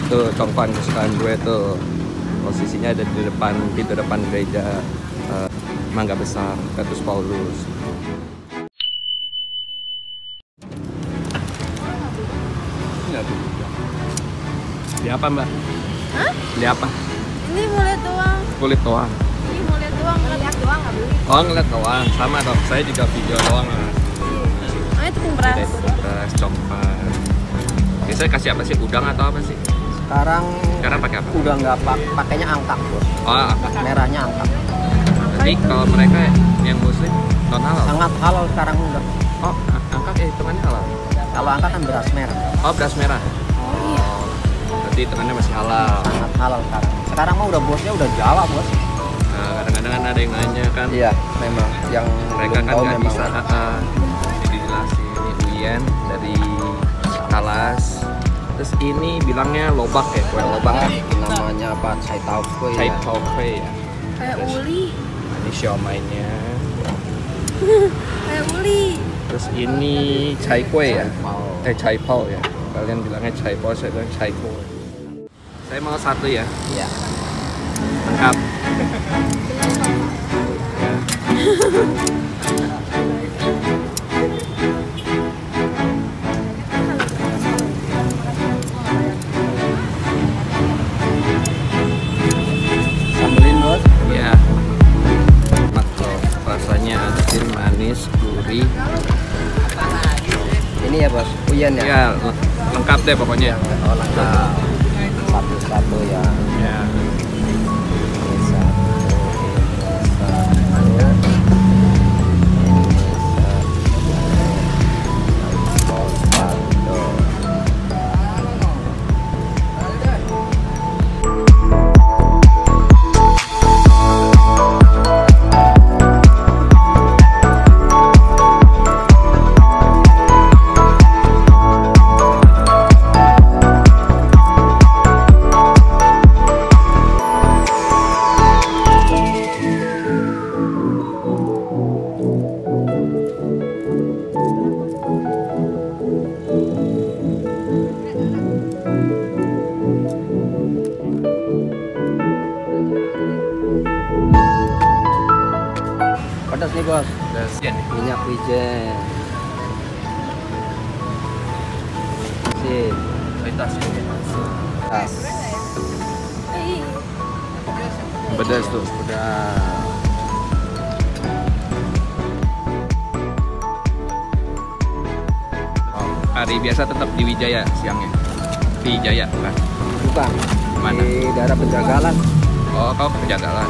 Tuh tongkon kesukaan gue tuh. Posisinya ada di depan pintu depan gereja Mangga Besar Petrus Paulus. Beli apa mbak? Hah? Beli apa? Ini mau lihat doang. Kulit doang. Ini mau lihat doang, ngeliat doang nggak beli. Oh ngeliat doang, sama dong. Saya juga video doang lah. Oh itu tepung beras. Beras, coklat. Biasanya kasih apa sih? Udang atau apa sih? Sekarang pakai apa? udah nggak pakainya angkat bos. Oh, apa? Merahnya angkat. Jadi kalau mereka yang muslim non halal. Sangat halal sekarang udah. Oh, angkat hitungannya halal. Kalau angkat kan beras merah. Oh, beras merah. Oh, berarti hitungannya masih halal. Sangat halal sekarang. Sekarang mah udah bosnya udah Jawa bos. Nah, kadang-kadang kan ada yang nanya kan. Iya, memang yang Mereka kan tahu nggak memang. bisa. Jadi jelasin ini Uyen dari Talas. Terus ini bilangnya lobak ya, kue lobak. Namanya apa? Cai tau kue Cai ya. tau kue ya. Kayak Terus uli. ini siomay-nya. Kayak uli. Terus ini cai kue ya. Cai pao ya. Kalian bilangnya cai pao, saya bilang cai kue. Saya mau satu ya. Iya. Lengkap. Sambelin bos. Ya. Enak loh. Rasanya asin, manis, gurih. Ini ya bos, Uyen ya. Ya, lengkap deh pokoknya. Oh lengkap. Satu-satu ya. Ya. Ini satu. Pedas nih bos. Minyak wijen. Sip. Tas. Pedas tuh. Udah. Hari biasa tetap di Wijaya siangnya. Di Jaya bukan? Bukan. Mana? Di daerah Penjagalan. Oh, kau penjagalan.